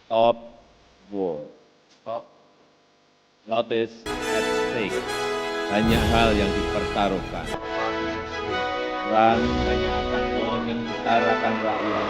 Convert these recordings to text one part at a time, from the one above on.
Top war, top notice at stake. Banyak hal yang dipertaruhkan. Perang hanya akan menyengsarakan rakyat.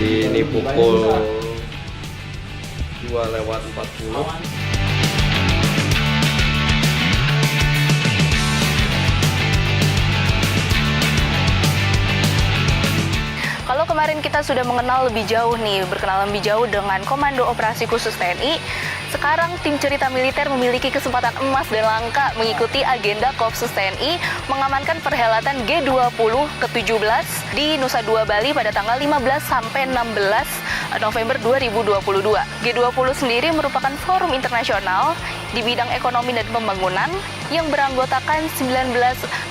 Ini pukul 2:40. Kalau kemarin kita sudah mengenal lebih jauh nih, berkenalan lebih jauh dengan Komando Operasi Khusus TNI, sekarang tim cerita militer memiliki kesempatan emas dan langka mengikuti agenda Kopsus TNI mengamankan perhelatan G20 ke-17 di Nusa Dua Bali pada tanggal 15 sampai 16 November 2022. G20 sendiri merupakan forum internasional di bidang ekonomi dan pembangunan yang beranggotakan 19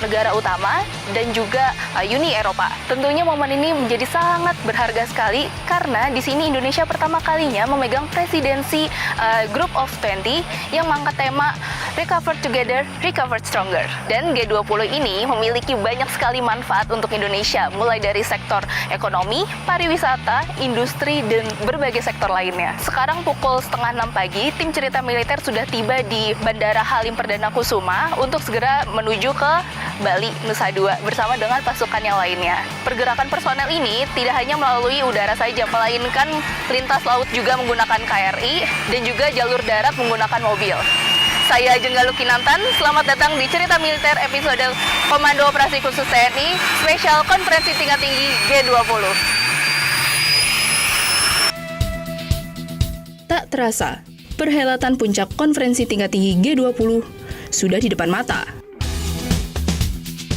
negara utama dan juga Uni Eropa. Tentunya momen ini menjadi sangat berharga sekali karena di sini Indonesia pertama kalinya memegang presidensi Group of 20 yang mengangkat tema Recover Together, Recover Stronger. Dan G20 ini memiliki banyak sekali manfaat untuk Indonesia, mulai dari sektor ekonomi, pariwisata, industri, dan berbagai sektor lainnya. Sekarang pukul 5:30 pagi, tim cerita militer sudah tiba di Bandara Halim Perdana Kusuma untuk segera menuju ke Bali, Nusa Dua, bersama dengan pasukan yang lainnya. Pergerakan personel ini tidak hanya melalui udara saja, melainkan lintas laut juga menggunakan KRI dan juga jalur darat menggunakan mobil. Saya Jenggaluh Kinantan, selamat datang di Cerita Militer episode Komando Operasi Khusus TNI, spesial konferensi tingkat tinggi G20. Tak terasa, perhelatan puncak konferensi tingkat tinggi G20 sudah di depan mata.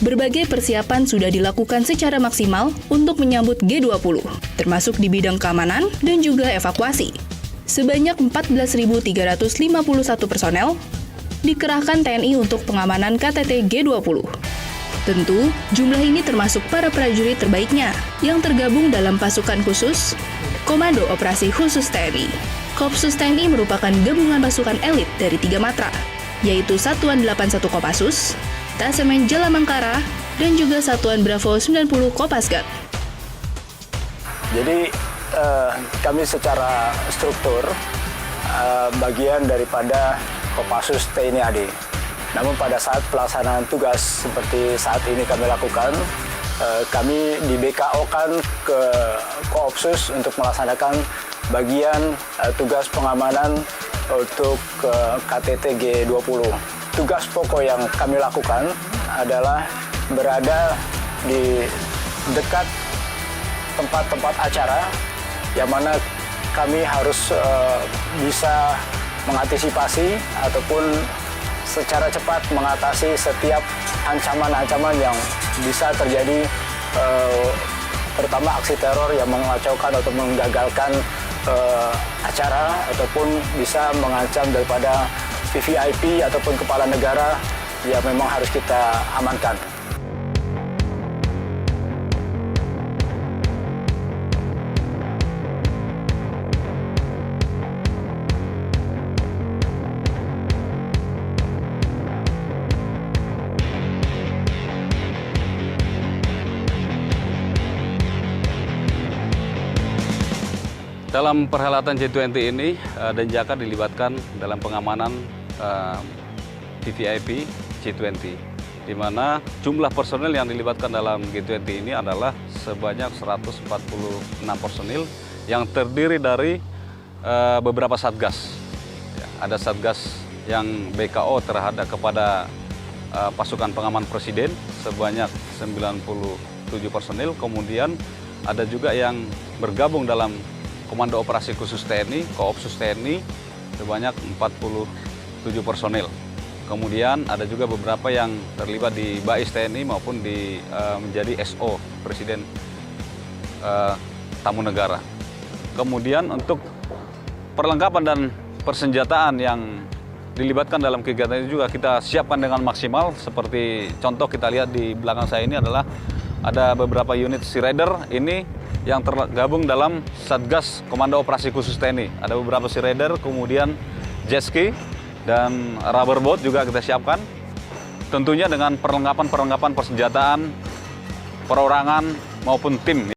Berbagai persiapan sudah dilakukan secara maksimal untuk menyambut G20, termasuk di bidang keamanan dan juga evakuasi. Sebanyak 14.351 personel dikerahkan TNI untuk pengamanan KTT G20. Tentu, jumlah ini termasuk para prajurit terbaiknya yang tergabung dalam pasukan khusus Komando Operasi Khusus TNI. Kopsus TNI merupakan gabungan pasukan elit dari 3 matra, yaitu Satuan 81 Kopassus, Tasemen Jalamangkara, dan juga Satuan Bravo 90 Kopasgat. Jadi kami secara struktur bagian daripada Kopassus TNI AD. Namun pada saat pelaksanaan tugas seperti saat ini kami lakukan, kami di BKO-kan ke Koopsus untuk melaksanakan bagian tugas pengamanan untuk KTT G20. Tugas pokok yang kami lakukan adalah berada di dekat tempat-tempat acara yang mana kami harus bisa mengantisipasi ataupun secara cepat mengatasi setiap ancaman-ancaman yang bisa terjadi, terutama aksi teror yang mengacaukan atau menggagalkan acara ataupun bisa mengancam daripada VVIP ataupun kepala negara yang memang harus kita amankan. Dalam perhelatan G20 ini, Denjaka dilibatkan dalam pengamanan VVIP G20, di mana jumlah personel yang dilibatkan dalam G20 ini adalah sebanyak 146 personil yang terdiri dari beberapa satgas. Ya, ada Satgas yang BKO terhadap kepada pasukan pengaman Presiden sebanyak 97 personil. Kemudian ada juga yang bergabung dalam Komando Operasi Khusus TNI, Koopsus TNI sebanyak 47 personil. Kemudian ada juga beberapa yang terlibat di BAIS TNI maupun menjadi SO Presiden Tamu Negara. Kemudian untuk perlengkapan dan persenjataan yang dilibatkan dalam kegiatan ini juga kita siapkan dengan maksimal. Seperti contoh kita lihat di belakang saya ini adalah ada beberapa unit Sea Raider ini yang tergabung dalam Satgas Komando Operasi Khusus TNI. Ada beberapa Sea Raider, kemudian jet ski dan rubber boat juga kita siapkan. Tentunya dengan perlengkapan persenjataan, perorangan maupun tim.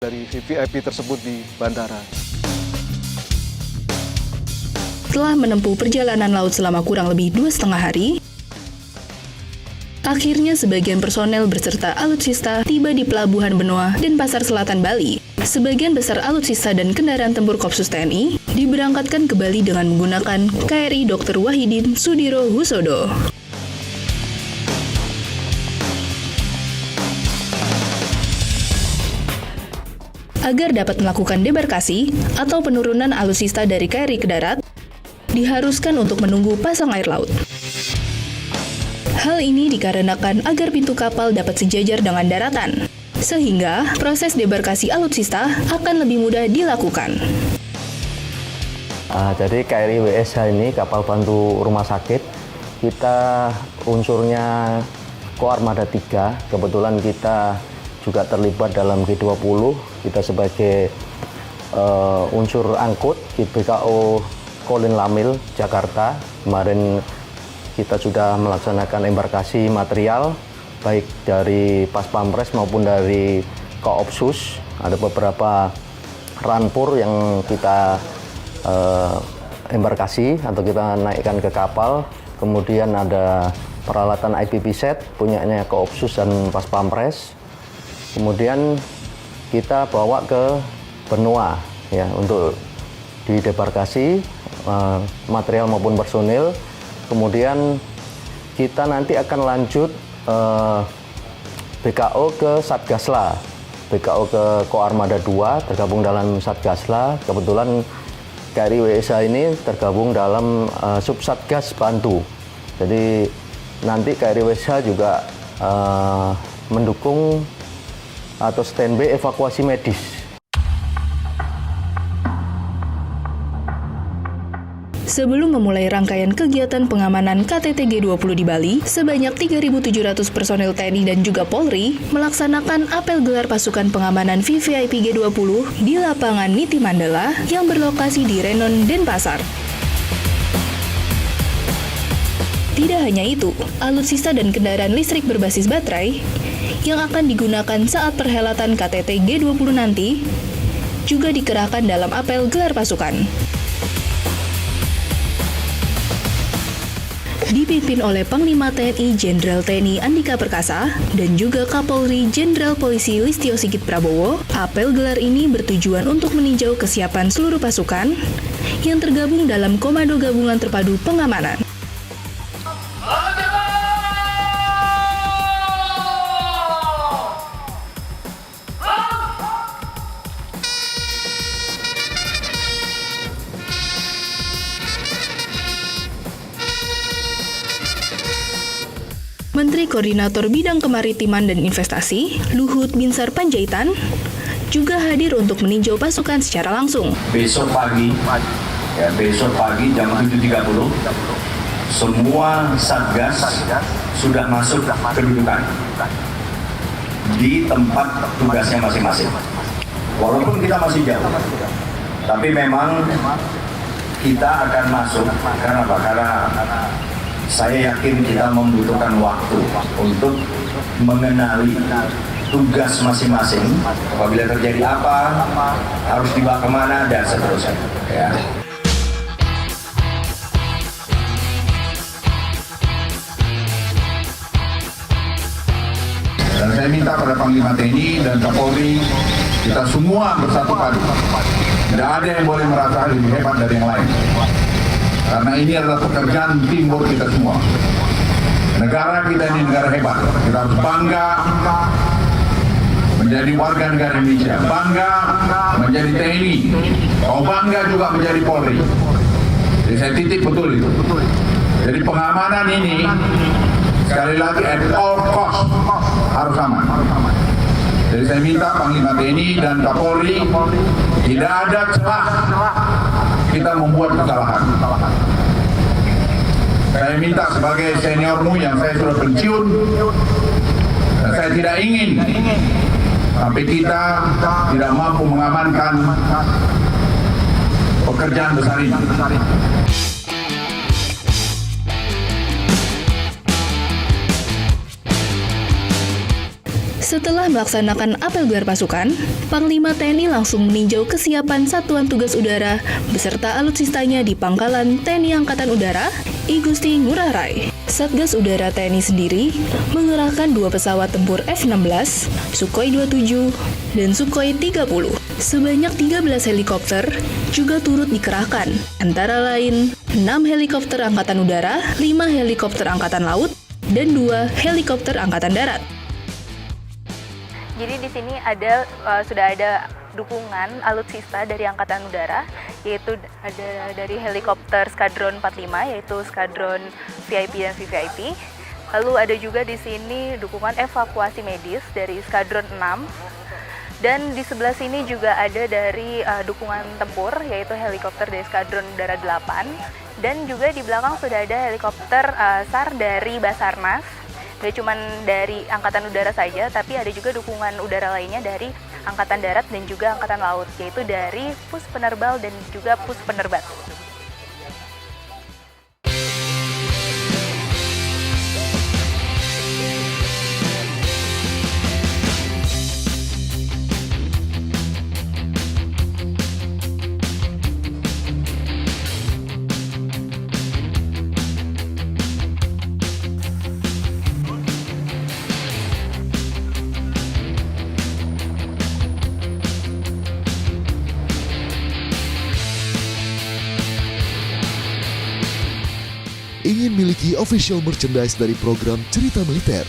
Dari VVIP tersebut di bandara. Setelah menempuh perjalanan laut selama kurang lebih 2,5 hari, akhirnya sebagian personel berserta alutsista tiba di Pelabuhan Benoa dan Pasar Selatan Bali. Sebagian besar alutsista dan kendaraan tempur Kopsus TNI diberangkatkan ke Bali dengan menggunakan KRI Dr. Wahidin Sudiro Husodo. Agar dapat melakukan debarkasi atau penurunan alutsista dari KRI ke darat, diharuskan untuk menunggu pasang air laut. Hal ini dikarenakan agar pintu kapal dapat sejajar dengan daratan, sehingga proses debarkasi alutsista akan lebih mudah dilakukan. Jadi KRI WSH ini kapal bantu rumah sakit, kita unsurnya Koarmada 3, kebetulan kita juga terlibat dalam G20, kita sebagai unsur angkut di BKO Kolin Lamil, Jakarta. Kemarin kita sudah melaksanakan embarkasi material, baik dari Pas Pampres maupun dari Koopsus. Ada beberapa ranpur yang kita embarkasi atau kita naikkan ke kapal. Kemudian ada peralatan IPP set, punyanya Koopsus dan Pas Pampres. Kemudian kita bawa ke Benoa ya untuk didebarkasi material maupun personil. Kemudian kita nanti akan lanjut BKO ke Satgasla, BKO ke Koarmada 2 tergabung dalam Satgasla. Kebetulan KRI WSH ini tergabung dalam Subsatgas Bantu. Jadi nanti KRI WSH juga mendukung atau standby evakuasi medis. Sebelum memulai rangkaian kegiatan pengamanan KTT G20 di Bali, sebanyak 3.700 personel TNI dan juga Polri melaksanakan apel gelar pasukan pengamanan VVIP G20 di lapangan Niti Mandala yang berlokasi di Renon, Denpasar. Tidak hanya itu, alutsista dan kendaraan listrik berbasis baterai yang akan digunakan saat perhelatan KTT G20 nanti juga dikerahkan dalam apel gelar pasukan. dipimpin oleh Panglima TNI Jenderal TNI Andika Perkasa dan juga Kapolri Jenderal Polisi Listio Sigit Prabowo. Apel gelar ini bertujuan untuk meninjau kesiapan seluruh pasukan yang tergabung dalam Komando Gabungan Terpadu Pengamanan. Menteri Koordinator Bidang Kemaritiman dan Investasi, Luhut Binsar Panjaitan, juga hadir untuk meninjau pasukan secara langsung. Besok pagi jam 7.30, semua Satgas sudah masuk kedudukan di tempat tugasnya masing-masing. Walaupun kita masih jauh, tapi memang kita akan masuk. Karena apa? Karena saya yakin kita membutuhkan waktu untuk mengenali tugas masing-masing. Apabila terjadi apa, harus dibawa kemana, dan seterusnya. Ya. Dan saya minta pada Panglima TNI dan Kapolri, kita semua bersatu padu. Tidak ada yang boleh merasa lebih hebat dari yang lain. Karena ini adalah pekerjaan teamwork kita semua. Negara kita ini negara hebat. Kita harus bangga menjadi warga negara Indonesia. Bangga menjadi TNI. Mau bangga juga menjadi Polri. Jadi saya titip betul itu. Jadi pengamanan ini, sekali lagi at all cost, harus aman. Jadi saya minta Panglima TNI dan Kapolri, tidak ada celah kita membuat kesalahan. Saya minta sebagai seniormu yang saya sudah pensiun, dan saya tidak ingin sampai kita tidak mampu mengamankan pekerjaan besar ini. Setelah melaksanakan apel gelar pasukan, Panglima TNI langsung meninjau kesiapan Satuan Tugas Udara beserta alutsistanya di Pangkalan TNI Angkatan Udara I Gusti Ngurah Rai. Satgas Udara TNI sendiri mengerahkan 2 pesawat tempur F-16, Sukhoi 27, dan Sukhoi 30. Sebanyak 13 helikopter juga turut dikerahkan, antara lain 6 helikopter Angkatan Udara, 5 helikopter Angkatan Laut, dan 2 helikopter Angkatan Darat. Jadi di sini sudah ada dukungan alutsista dari Angkatan Udara, yaitu ada dari helikopter Skadron 45, yaitu Skadron VIP dan VVIP. Lalu ada juga di sini dukungan evakuasi medis dari Skadron 6. Dan di sebelah sini juga ada dari dukungan tempur, yaitu helikopter dari Skadron Udara 8. Dan juga di belakang sudah ada helikopter SAR dari Basarnas. Gak cuma dari Angkatan Udara saja, tapi ada juga dukungan udara lainnya dari Angkatan Darat dan juga Angkatan Laut, yaitu dari Pus Penerbal dan juga Pus Penerbat. Ingin miliki official merchandise dari program Cerita Militer?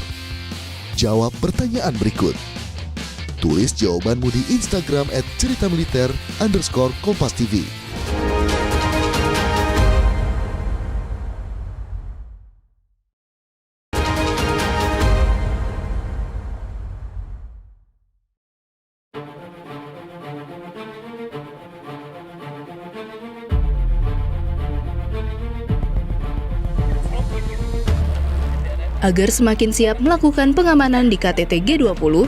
Jawab pertanyaan berikut. Tulis jawabanmu di Instagram @ceritamiliter_kompas.tv. Agar semakin siap melakukan pengamanan di KTT G20,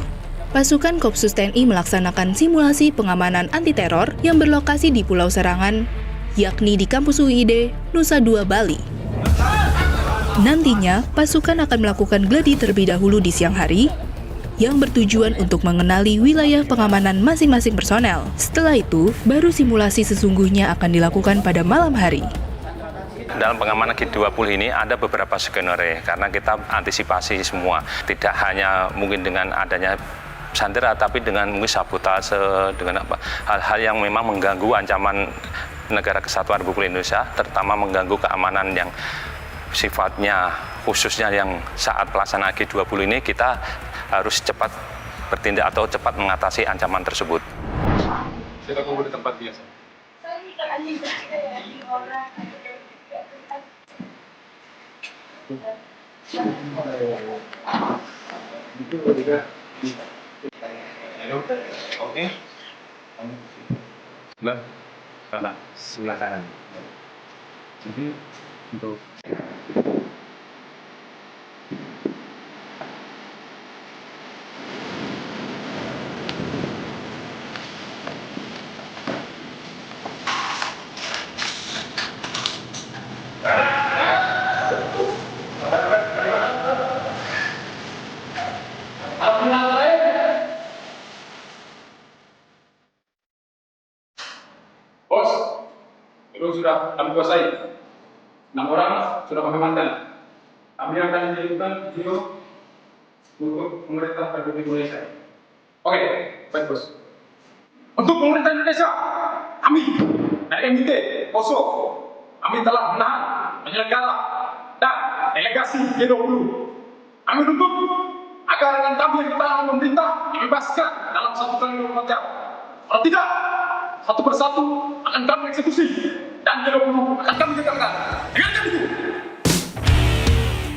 pasukan Kopsus TNI melaksanakan simulasi pengamanan anti-teror yang berlokasi di Pulau Serangan, yakni di Kampus UID, Nusa Dua, Bali. Nantinya, pasukan akan melakukan gladi terlebih dahulu di siang hari, yang bertujuan untuk mengenali wilayah pengamanan masing-masing personel. Setelah itu, baru simulasi sesungguhnya akan dilakukan pada malam hari. dalam pengamanan G20 ini ada beberapa skenario karena kita antisipasi semua. Tidak hanya mungkin dengan adanya sandera, tapi dengan mungkin sabotase, dengan hal-hal yang memang mengganggu ancaman negara kesatuan Republik Indonesia, terutama mengganggu keamanan yang sifatnya khususnya yang saat pelaksanaan G20 ini kita harus cepat bertindak atau cepat mengatasi ancaman tersebut. Kita kumpul di tempat biasa. Oke. Sebelah kanan. Jadi untuk Bos, itu sudah kami kuasai. 6 orang sudah kami amankan. Kami akan menjadikan video untuk pemerintah Republik Indonesia. Oke, baik bos. Untuk pemerintah Indonesia, kami dari MIT, Poso, kami telah menahan penyelenggara dan delegasi G20. Kami tuntut agar yang kami yang ditahan pemerintah dibebaskan dalam 1 kali 24 jam. Kalau tidak, satu persatu akan kami eksekusi dan G20 akan kami gagalkan. Dengarkan itu.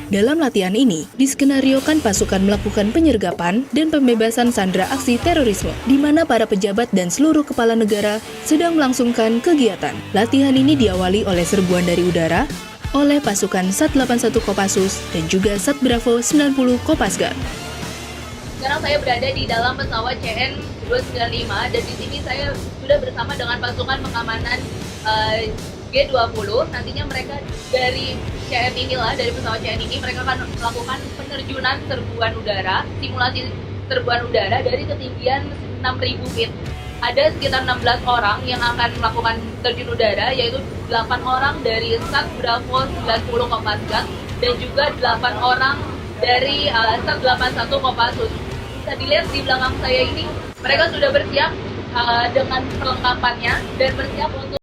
Dalam latihan ini, diskenariokan pasukan melakukan penyergapan dan pembebasan sandera aksi terorisme, di mana para pejabat dan seluruh kepala negara sedang melangsungkan kegiatan. Latihan ini diawali oleh serbuan dari udara, oleh pasukan Sat 81 Kopassus dan juga Sat Bravo 90 Kopasgat. Sekarang saya berada di dalam pesawat CN 295 dan di sini saya sudah bersama dengan pasukan pengamanan G20. Nantinya mereka dari CN inilah, dari pesawat CN ini mereka akan melakukan penerjunan serbuan udara, simulasi serbuan udara dari ketinggian 6.000 feet. Ada sekitar 16 orang yang akan melakukan terjun udara, yaitu 8 orang dari Sat Bravo 90 Kopasgat dan juga 8 orang dari Sat 81 Kopassus. Bisa dilihat di belakang saya ini, mereka sudah bersiap dengan perlengkapannya dan bersiap untuk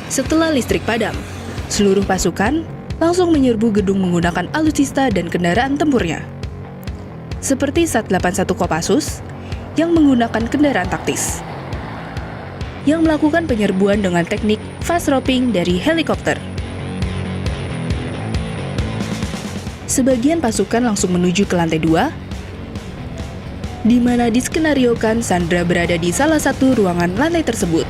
Setelah listrik padam, seluruh pasukan langsung menyerbu gedung menggunakan alutsista dan kendaraan tempurnya. Seperti Sat 81 Kopassus yang menggunakan kendaraan taktis, yang melakukan penyerbuan dengan teknik fast roping dari helikopter. Sebagian pasukan langsung menuju ke lantai 2, di mana diskenariokan Sandra berada di salah satu ruangan lantai tersebut.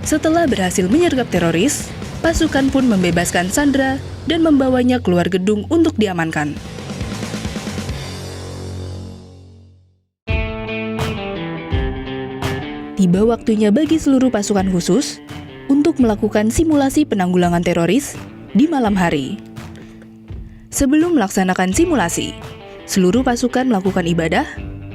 Setelah berhasil menyergap teroris, pasukan pun membebaskan Sandra dan membawanya keluar gedung untuk diamankan. Tiba waktunya bagi seluruh pasukan khusus untuk melakukan simulasi penanggulangan teroris di malam hari. Sebelum melaksanakan simulasi, seluruh pasukan melakukan ibadah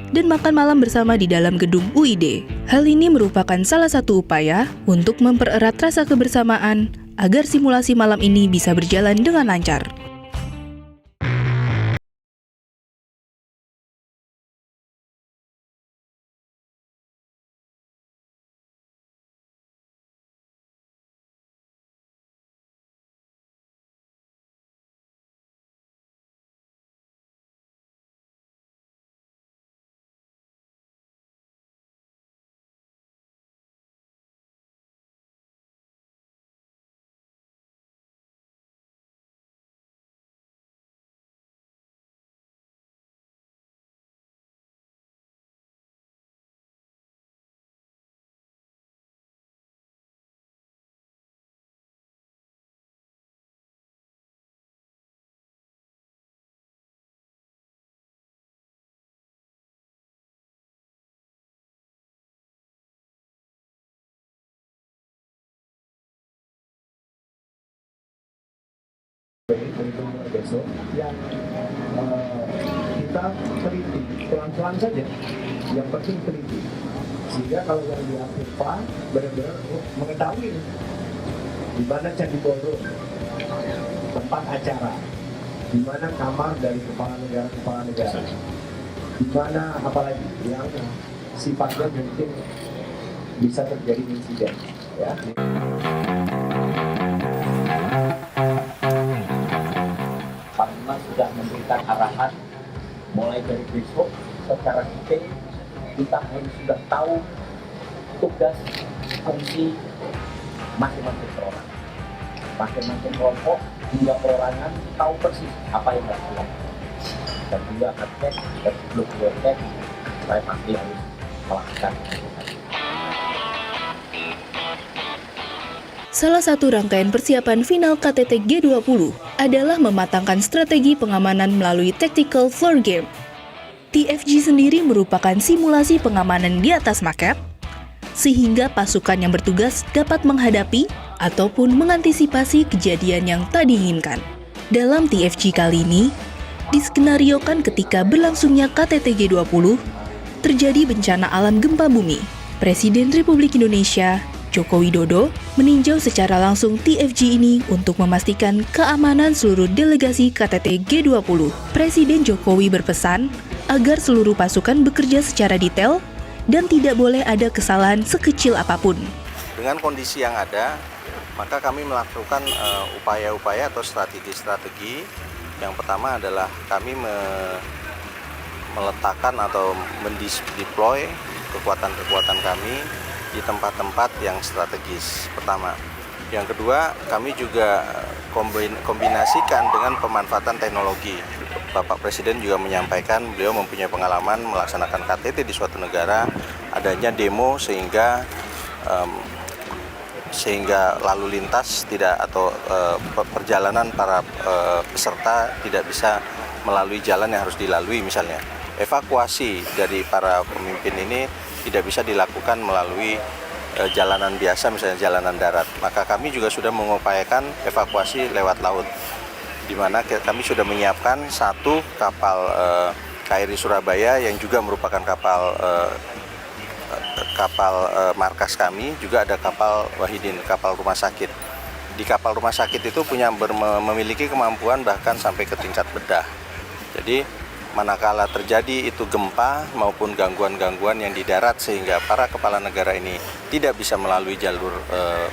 dan makan malam bersama di dalam gedung UID. Hal ini merupakan salah satu upaya untuk mempererat rasa kebersamaan agar simulasi malam ini bisa berjalan dengan lancar. besok yang kita teliti pelan-pelan saja, yang penting teliti, sehingga kalau yang di Apurva benar-benar mengetahui di mana Candi Borobudur tempat acara, di mana kamar dari kepala negara, di mana apalagi yang sifatnya mungkin bisa terjadi insiden, ya. Sudah memberikan arahan mulai dari besok secara detail kita harus sudah tahu tugas fungsi masing-masing perorangan, masing-masing kelompok hingga perorangan tahu persis apa yang harus dilakukan, dan juga akan cek dan sebelum cek saya pasti harus melakukan. Salah satu rangkaian persiapan final KTT G20 adalah mematangkan strategi pengamanan melalui Tactical Floor Game. TFG sendiri merupakan simulasi pengamanan di atas maket, sehingga pasukan yang bertugas dapat menghadapi ataupun mengantisipasi kejadian yang tak diinginkan. Dalam TFG kali ini, diskenariokan ketika berlangsungnya KTT G20, terjadi bencana alam gempa bumi. Presiden Republik Indonesia Joko Widodo meninjau secara langsung TFG ini untuk memastikan keamanan seluruh delegasi KTT G20. Presiden Jokowi berpesan agar seluruh pasukan bekerja secara detail dan tidak boleh ada kesalahan sekecil apapun. Dengan kondisi yang ada, maka kami melakukan upaya-upaya atau strategi-strategi. Yang pertama adalah kami meletakkan atau mendeploy kekuatan-kekuatan kami di tempat-tempat yang strategis pertama. Yang kedua, kami juga kombinasikan dengan pemanfaatan teknologi. Bapak Presiden juga menyampaikan beliau mempunyai pengalaman melaksanakan KTT di suatu negara, adanya demo sehingga lalu lintas tidak atau perjalanan para peserta tidak bisa melalui jalan yang harus dilalui misalnya. Evakuasi dari para pemimpin ini tidak bisa dilakukan melalui jalanan biasa, misalnya jalanan darat. Maka kami juga sudah mengupayakan evakuasi lewat laut, di mana kami sudah menyiapkan satu kapal KRI Surabaya yang juga merupakan kapal markas kami, juga ada kapal Wahidin, kapal rumah sakit. Di kapal rumah sakit itu memiliki kemampuan bahkan sampai ke tingkat bedah. Jadi manakala terjadi itu gempa maupun gangguan-gangguan yang di darat sehingga para kepala negara ini tidak bisa melalui jalur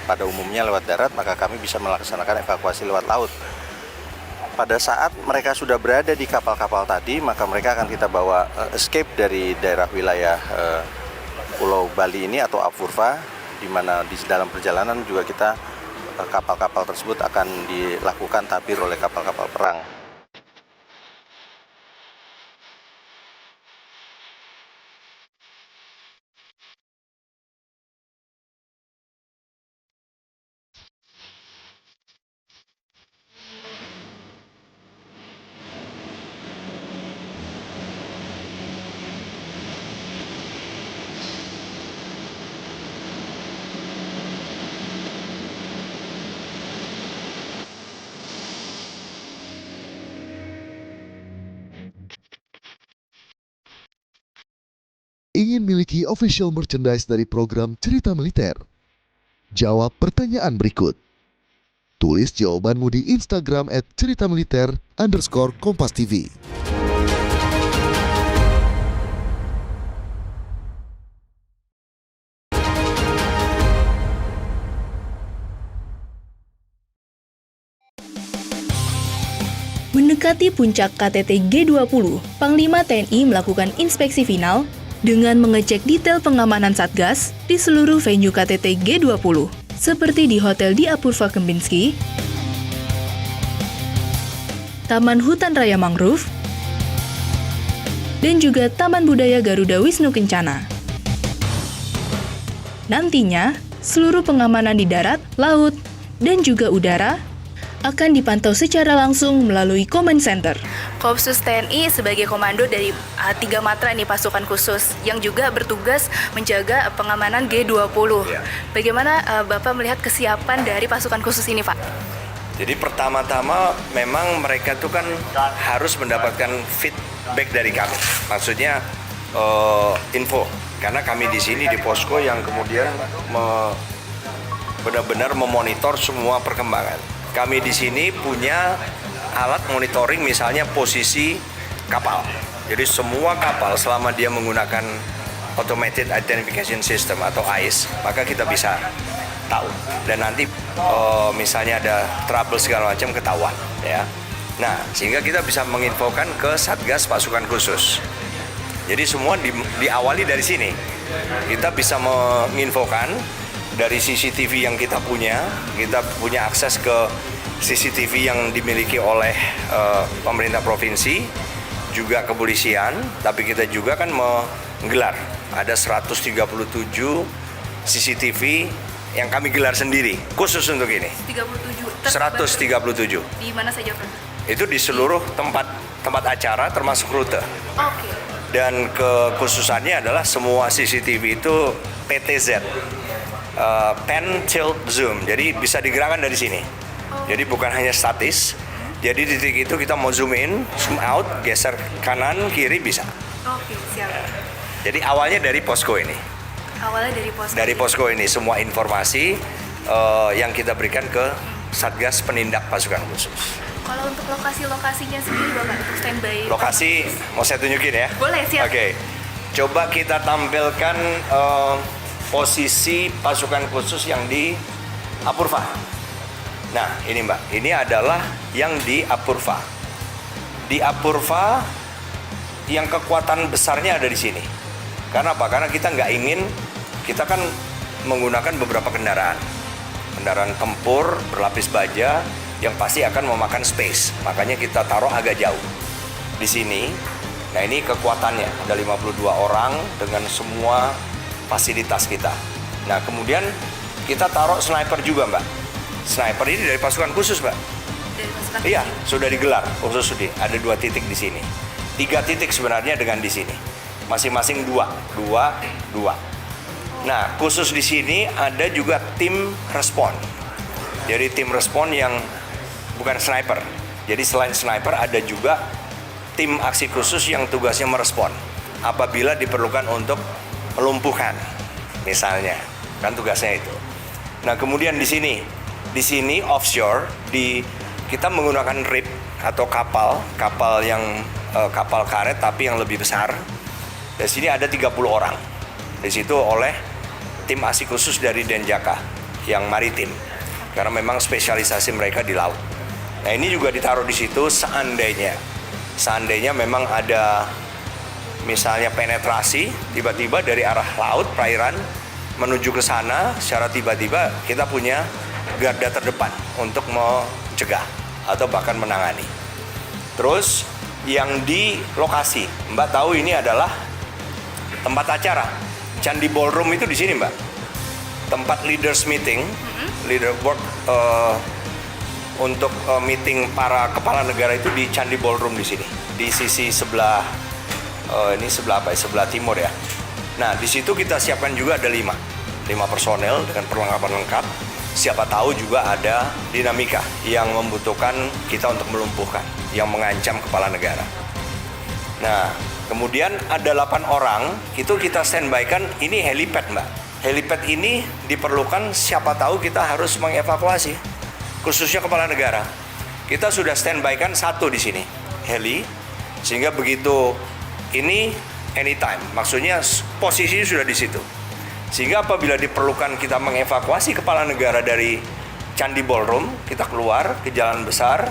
pada umumnya lewat darat, maka kami bisa melaksanakan evakuasi lewat laut. Pada saat mereka sudah berada di kapal-kapal tadi, maka mereka akan kita bawa escape dari daerah wilayah Pulau Bali ini atau Apurva, di mana di dalam perjalanan juga kita kapal-kapal tersebut akan dilakukan tabir oleh kapal-kapal perang. Ingin miliki official merchandise dari program Cerita Militer? Jawab pertanyaan berikut. Tulis jawabanmu di Instagram @CeritaMiliter_KompasTV. Mendekati puncak KTT G20, Panglima TNI melakukan inspeksi final dengan mengecek detail pengamanan Satgas di seluruh venue KTT G20, seperti di Hotel di Apurva Kempinski, Taman Hutan Raya Mangrove, dan juga Taman Budaya Garuda Wisnu Kencana. Nantinya, seluruh pengamanan di darat, laut, dan juga udara akan dipantau secara langsung melalui Command Center. Kopsus TNI sebagai komando dari 3 matra nih pasukan khusus yang juga bertugas menjaga pengamanan G20. Bagaimana Bapak melihat kesiapan dari pasukan khusus ini, Pak? Jadi pertama-tama memang mereka tuh kan harus mendapatkan feedback dari kami. Maksudnya info. Karena kami di sini di posko yang kemudian benar-benar memonitor semua perkembangan. Kami di sini punya alat monitoring misalnya posisi kapal. Jadi semua kapal selama dia menggunakan Automated Identification System atau AIS, maka kita bisa tahu. Dan nanti misalnya ada trouble segala macam ketahuan, ya. Nah, sehingga kita bisa menginfokan ke Satgas Pasukan Khusus. Jadi semua diawali dari sini. Kita bisa menginfokan dari CCTV yang kita punya akses ke CCTV yang dimiliki oleh pemerintah provinsi, juga kepolisian, tapi kita juga kan menggelar. Ada 137 CCTV yang kami gelar sendiri, khusus untuk ini. 137. Di mana saja, Pak? Itu di seluruh tempat acara termasuk rute. Oke. Dan kekhususannya adalah semua CCTV itu PTZ, Pan Tilt Zoom, jadi bisa digerakkan dari sini. Jadi bukan hanya statis. Jadi di titik itu kita mau zoom in, zoom out, geser kanan, kiri bisa. Oke, siap. Jadi awalnya dari posko ini. Awalnya dari posko. Dari posko ini semua informasi yang kita berikan ke Satgas Penindak Pasukan Khusus. Kalau untuk lokasi-lokasinya sendiri, Bapak, untuk standby. Lokasi mau saya tunjukin ya? Boleh, siap. Oke. Coba kita tampilkan posisi pasukan khusus yang di Apurva. Nah, ini Mbak, ini adalah yang di Apurva. Di Apurva yang kekuatan besarnya ada di sini. Karena apa? Karena kita nggak ingin, kita kan menggunakan beberapa kendaraan tempur berlapis baja yang pasti akan memakan space. Makanya kita taruh agak jauh di sini. Nah, ini kekuatannya, ada 52 orang dengan semua fasilitas kita. Nah, kemudian kita taruh sniper juga, Mbak. Sniper ini dari pasukan khusus, Mbak. Dari pasukan Iya, sudah digelar khusus sudah. Ada 2 titik di sini. 3 titik sebenarnya dengan di sini. Masing-masing 2. Nah, khusus di sini ada juga tim respon. Jadi tim respon yang bukan sniper. Jadi selain sniper ada juga tim aksi khusus yang tugasnya merespon apabila diperlukan untuk melumpuhkan, misalnya, kan tugasnya itu. Nah, kemudian di sini offshore kita menggunakan RIP atau kapal yang kapal karet tapi yang lebih besar. Di sini ada 30 orang. Di situ oleh tim aksi khusus dari Denjaka yang maritim. Karena memang spesialisasi mereka di laut. Nah, ini juga ditaruh di situ seandainya memang ada misalnya penetrasi tiba-tiba dari arah laut perairan menuju ke sana, secara tiba-tiba kita punya garda terdepan untuk mencegah atau bahkan menangani. Terus yang di lokasi, Mbak tahu ini adalah tempat acara. Candi Ballroom itu di sini, Mbak. Tempat leaders meeting, leader board untuk meeting para kepala negara itu di Candi Ballroom di sini. Di sisi sebelah ini sebelah apa? Sebelah timur ya. Nah, di situ kita siapkan juga ada 5 personel dengan perlengkapan lengkap. Siapa tahu juga ada dinamika yang membutuhkan kita untuk melumpuhkan, yang mengancam kepala negara. Nah, kemudian ada 8 orang, itu kita standby-kan, ini helipad, Mbak. Helipad ini diperlukan siapa tahu kita harus mengevakuasi, khususnya kepala negara. Kita sudah standby-kan 1 di sini, heli, sehingga begitu ini anytime, maksudnya posisinya sudah di situ. Sehingga apabila diperlukan kita mengevakuasi kepala negara dari Candi Ballroom, kita keluar ke jalan besar,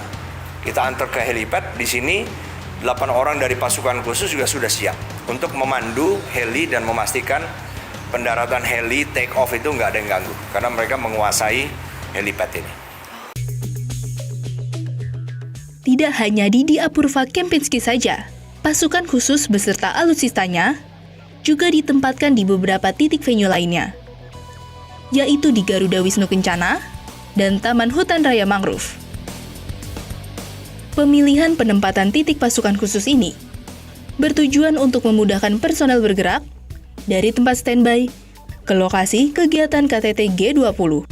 kita antar ke helipad. Di sini 8 orang dari pasukan khusus juga sudah siap untuk memandu heli dan memastikan pendaratan heli take off itu nggak ada yang ganggu karena mereka menguasai helipad ini. Tidak hanya di Apurva Kempinski saja, pasukan khusus beserta alutsistanya juga ditempatkan di beberapa titik venue lainnya, yaitu di Garuda Wisnu Kencana dan Taman Hutan Raya Mangrove. Pemilihan penempatan titik pasukan khusus ini bertujuan untuk memudahkan personel bergerak dari tempat standby ke lokasi kegiatan KTT G20.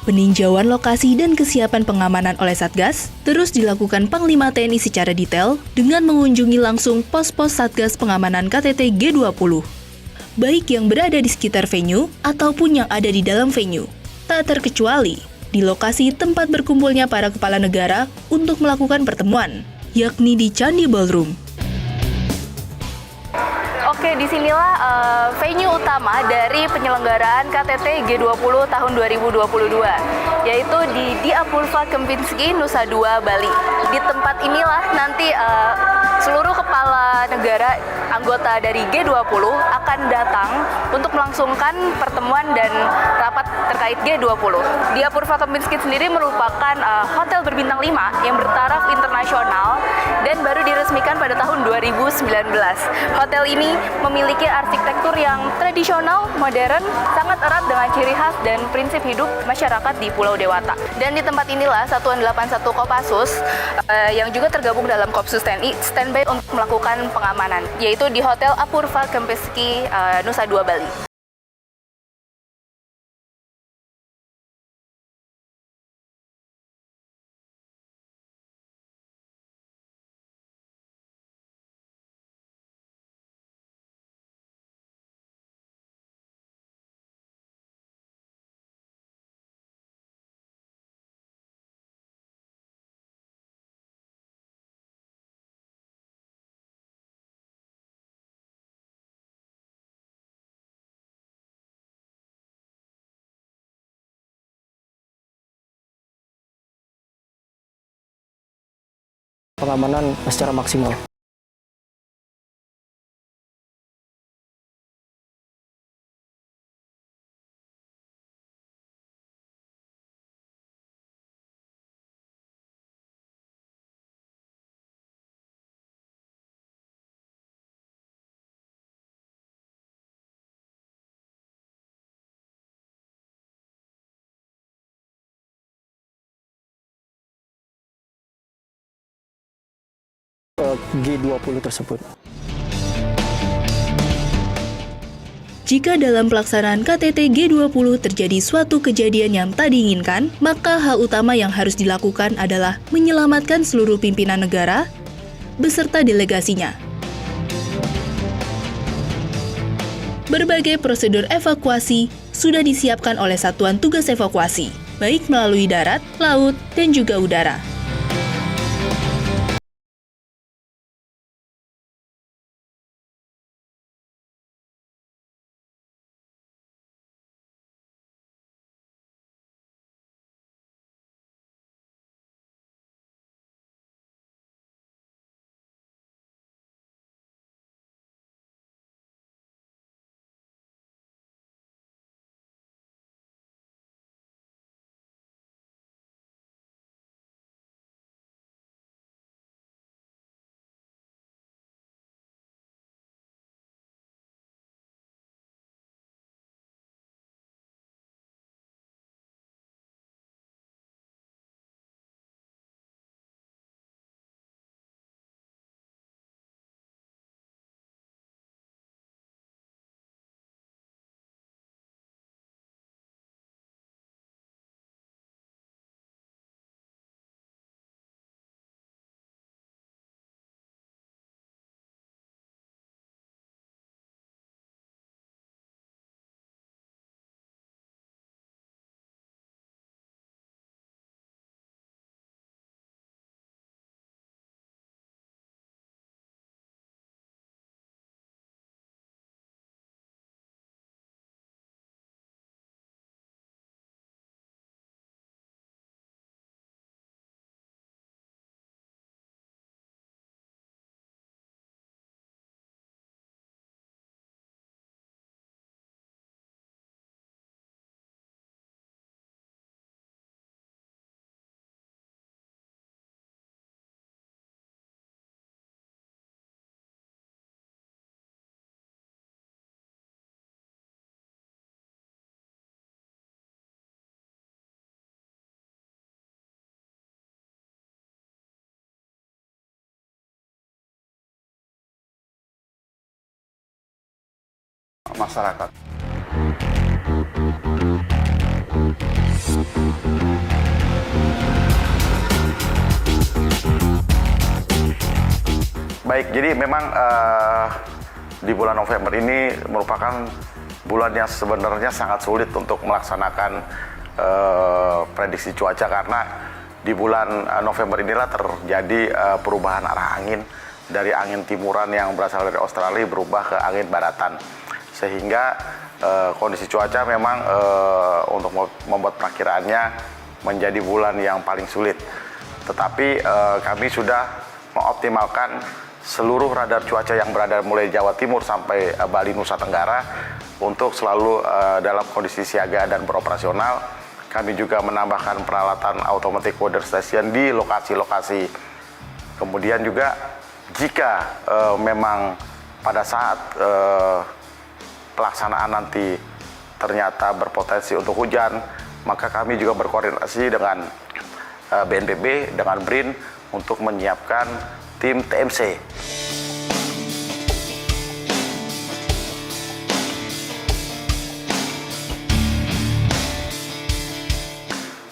Peninjauan lokasi dan kesiapan pengamanan oleh Satgas terus dilakukan Panglima TNI secara detail dengan mengunjungi langsung pos-pos Satgas pengamanan KTT G20, baik yang berada di sekitar venue ataupun yang ada di dalam venue, tak terkecuali di lokasi tempat berkumpulnya para kepala negara untuk melakukan pertemuan, yakni di Candi Ballroom. Oke, disinilah venue utama dari penyelenggaraan KTT G20 tahun 2022, yaitu di Apurva Kempinski, Nusa Dua, Bali. Di tempat inilah nanti seluruh kepala negara anggota dari G20 akan datang untuk melangsungkan pertemuan dan rapat terkait G20. Di Apurva Kempinski sendiri merupakan hotel berbintang 5 yang bertaraf internasional dan baru diresmikan pada tahun 2019. Hotel ini memiliki arsitektur yang tradisional, modern, sangat erat dengan ciri khas dan prinsip hidup masyarakat di Pulau Dewata. Dan di tempat inilah Satuan 81 Kopassus yang juga tergabung dalam Kopsus TNI standby untuk melakukan pengamanan, yaitu di Hotel Apurva Kempinski, Nusa Dua, Bali. Pengamanan secara maksimal. G20 tersebut. Jika dalam pelaksanaan KTT G20 terjadi suatu kejadian yang tak diinginkan, maka hal utama yang harus dilakukan adalah menyelamatkan seluruh pimpinan negara beserta delegasinya. Berbagai prosedur evakuasi sudah disiapkan oleh Satuan Tugas Evakuasi, baik melalui darat, laut, dan juga udara. Masyarakat. Baik, jadi memang di bulan November ini merupakan bulan yang sebenarnya sangat sulit untuk melaksanakan prediksi cuaca karena di bulan November inilah terjadi perubahan arah angin dari angin timuran yang berasal dari Australia berubah ke angin baratan, sehingga kondisi cuaca memang untuk membuat perakiraannya menjadi bulan yang paling sulit. Tetapi kami sudah mengoptimalkan seluruh radar cuaca yang berada mulai Jawa Timur sampai Bali, Nusa Tenggara untuk selalu dalam kondisi siaga dan beroperasional. Kami juga menambahkan peralatan automatic weather station di lokasi-lokasi. Kemudian juga jika memang pada saat pelaksanaan nanti ternyata berpotensi untuk hujan, maka kami juga berkoordinasi dengan BNPB, dengan BRIN untuk menyiapkan tim TMC.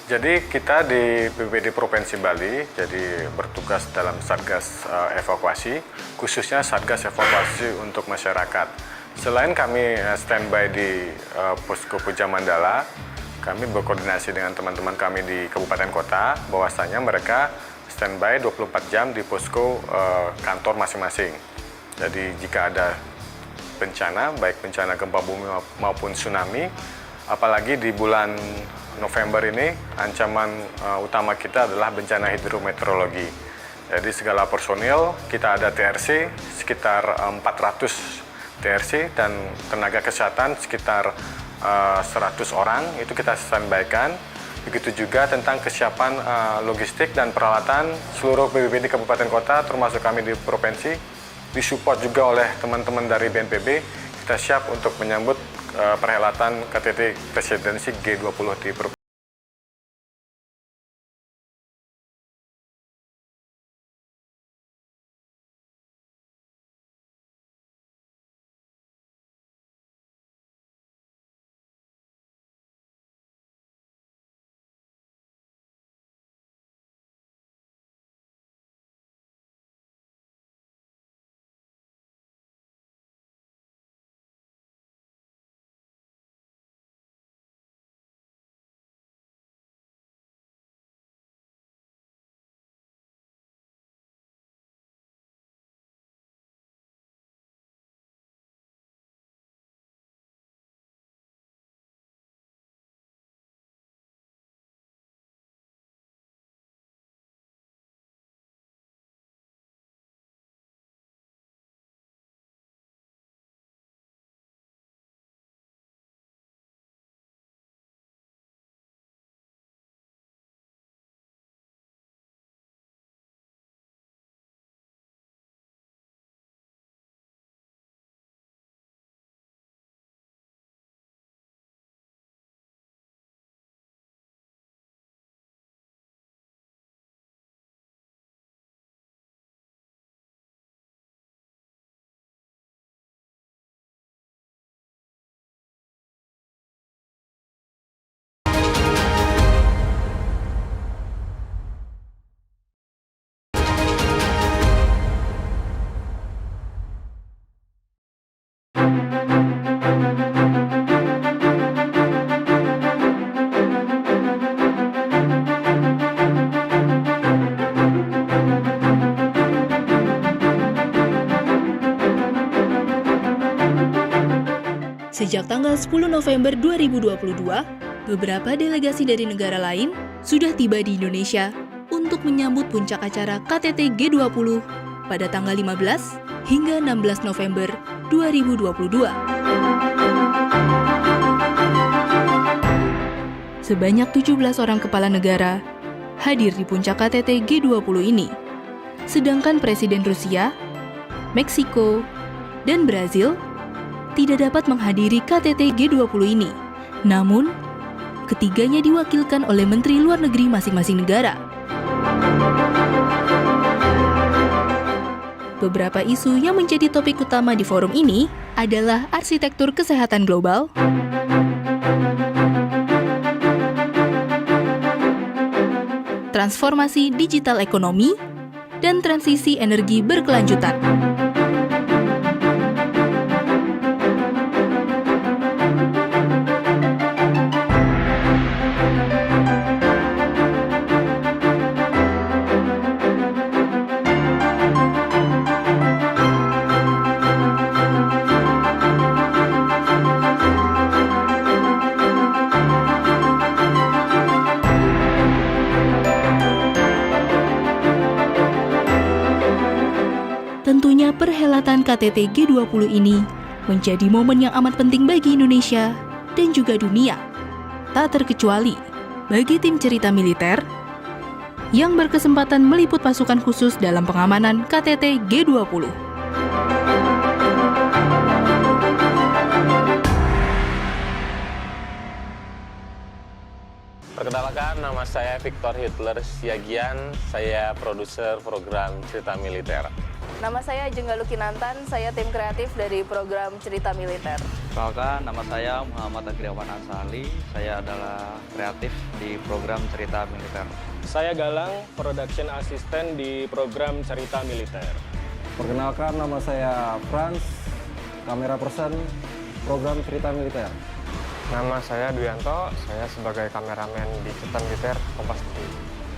Jadi kita di BPBD Provinsi Bali jadi bertugas dalam Satgas evakuasi, khususnya Satgas evakuasi untuk masyarakat. Selain kami standby di Posko Puja Mandala, kami berkoordinasi dengan teman-teman kami di kabupaten kota, bahwasanya mereka standby 24 jam di posko kantor masing-masing. Jadi jika ada bencana, baik bencana gempa bumi maupun tsunami, apalagi di bulan November ini, ancaman utama kita adalah bencana hidrometeorologi. Jadi segala personil, kita ada TRC sekitar 400 TRC dan tenaga kesehatan sekitar 100 orang, itu kita standby-kan. Begitu juga tentang kesiapan logistik dan peralatan seluruh BPBD Kabupaten Kota, termasuk kami di Provinsi, disupport juga oleh teman-teman dari BNPB. Kita siap untuk menyambut perhelatan KTT Presidensi G20 di Provinsi. Sejak tanggal 10 November 2022, beberapa delegasi dari negara lain sudah tiba di Indonesia untuk menyambut puncak acara KTT G20 pada tanggal 15 hingga 16 November 2022. Sebanyak 17 orang kepala negara hadir di puncak KTT G20 ini, sedangkan Presiden Rusia, Meksiko, dan Brazil tidak dapat menghadiri KTT G20 ini. Namun, ketiganya diwakilkan oleh Menteri Luar Negeri masing-masing negara. Beberapa isu yang menjadi topik utama di forum ini adalah arsitektur kesehatan global, transformasi digital ekonomi dan transisi energi berkelanjutan. Tentunya perhelatan KTT G20 ini menjadi momen yang amat penting bagi Indonesia dan juga dunia. Tak terkecuali bagi tim cerita militer yang berkesempatan meliput pasukan khusus dalam pengamanan KTT G20. Perkenalkan, nama saya Victor Hitler Siagian, saya produser program cerita militer. Nama saya Jenggalu Kinantan, saya tim kreatif dari program cerita militer. Perkenalkan, nama saya Muhammad Agriawan Ansali, saya adalah kreatif di program cerita militer. Saya Galang, production assistant di program cerita militer. Perkenalkan, nama saya Franz, kamera person, program cerita militer. Nama saya Duyanto, saya sebagai kameramen di cerita militer Kompas TV.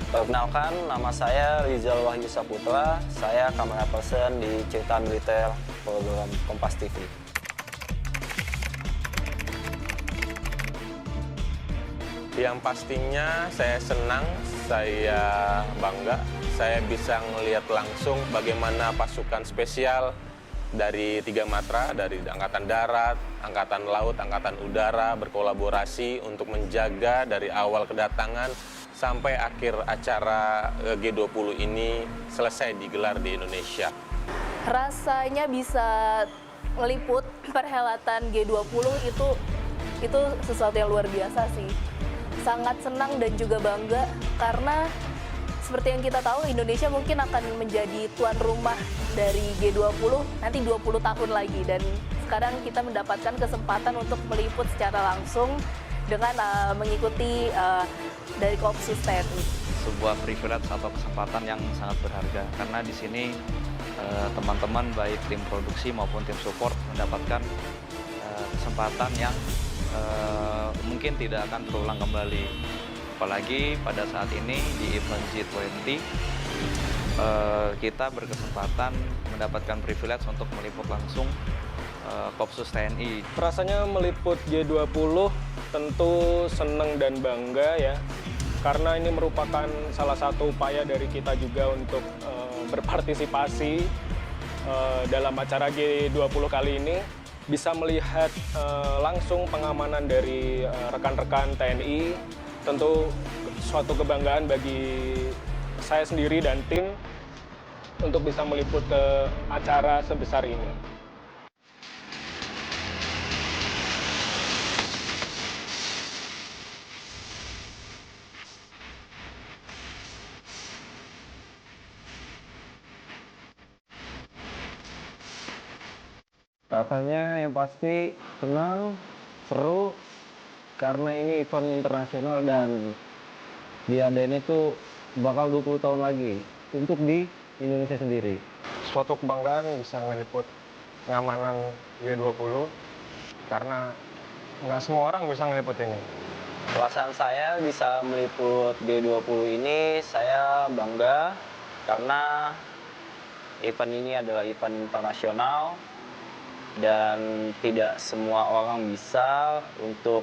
Perkenalkan, nama saya Rizal Wahyu Saputra, saya kamera person di cerita militer program Kompas TV. Yang pastinya saya senang, saya bangga, saya bisa melihat langsung bagaimana pasukan spesial dari 3 matra, dari Angkatan Darat, Angkatan Laut, Angkatan Udara berkolaborasi untuk menjaga dari awal kedatangan sampai akhir acara G20 ini selesai digelar di Indonesia. Rasanya bisa meliput perhelatan G20 itu sesuatu yang luar biasa sih. Sangat senang dan juga bangga karena seperti yang kita tahu Indonesia mungkin akan menjadi tuan rumah dari G20 nanti 20 tahun lagi, dan sekarang kita mendapatkan kesempatan untuk meliput secara langsung dengan mengikuti dari Kopsus TNI. Sebuah privilege atau kesempatan yang sangat berharga karena di sini teman-teman baik tim produksi maupun tim support mendapatkan kesempatan yang mungkin tidak akan terulang kembali. Apalagi pada saat ini di event G20 kita berkesempatan mendapatkan privilege untuk meliput langsung Kopsus TNI. Rasanya meliput G20 tentu senang dan bangga ya, karena ini merupakan salah satu upaya dari kita juga untuk berpartisipasi dalam acara G20 kali ini, bisa melihat langsung pengamanan dari rekan-rekan TNI, tentu suatu kebanggaan bagi saya sendiri dan tim untuk bisa meliput ke acara sebesar ini. Rasanya yang pasti senang, seru, karena ini event internasional dan diadain itu bakal 20 tahun lagi untuk di Indonesia sendiri. Suatu kebanggaan bisa meliput pengamanan G20 karena nggak semua orang bisa meliput ini. Perasaan saya bisa meliput G20 ini, saya bangga karena event ini adalah event internasional dan tidak semua orang bisa untuk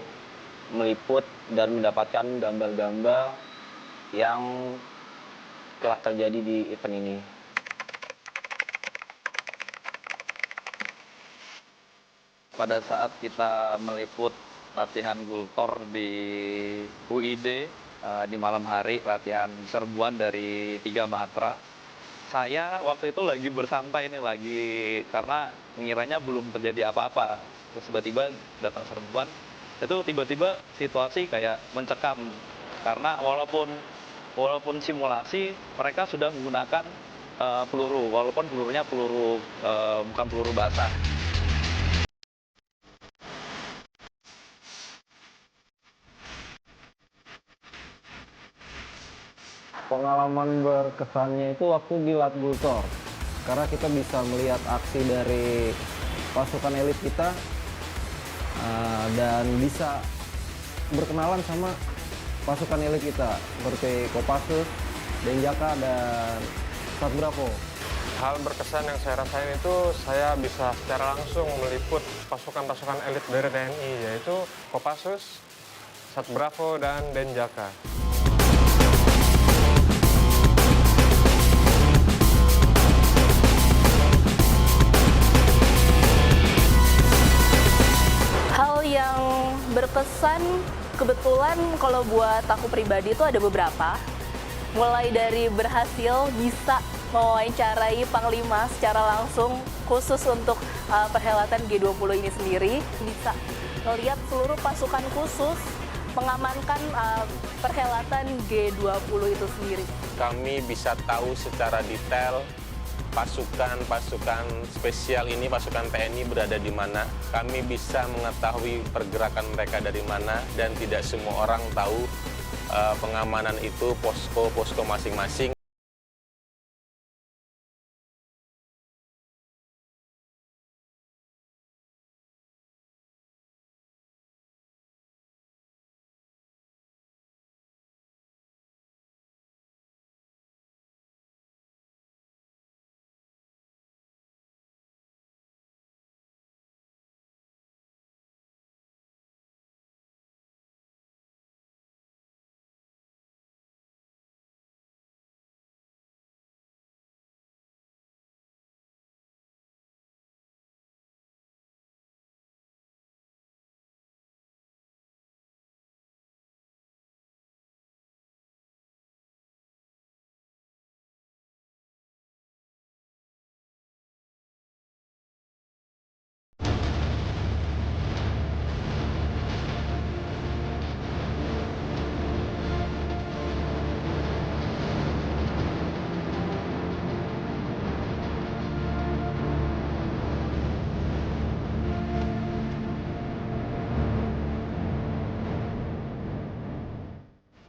meliput dan mendapatkan gambar-gambar yang telah terjadi di event ini. Pada saat kita meliput latihan Gultor di UID di malam hari, latihan serbuan dari 3 matra, saya waktu itu lagi bersantai nih, karena mengiranya belum terjadi apa-apa. Terus tiba-tiba datang serbuan, itu tiba-tiba situasi kayak mencekam. Karena walaupun simulasi, mereka sudah menggunakan peluru, walaupun pelurunya bukan peluru basah. Pengalaman berkesannya itu waktu di Lat Gultor, karena kita bisa melihat aksi dari pasukan elit kita dan bisa berkenalan sama pasukan elit kita seperti Kopassus, Denjaka, dan Sat Bravo. Hal berkesan yang saya rasain itu saya bisa secara langsung meliput pasukan-pasukan elit dari TNI, yaitu Kopassus, Sat Bravo, dan Denjaka. Hal yang berkesan kebetulan kalau buat aku pribadi itu ada beberapa. Mulai dari berhasil bisa mewawancarai Panglima secara langsung khusus untuk perhelatan G20 ini sendiri, bisa melihat seluruh pasukan khusus mengamankan perhelatan G20 itu sendiri. Kami bisa tahu secara detail pasukan-pasukan spesial ini, pasukan TNI berada di mana. Kami bisa mengetahui pergerakan mereka dari mana, dan tidak semua orang tahu pengamanan itu posko-posko masing-masing.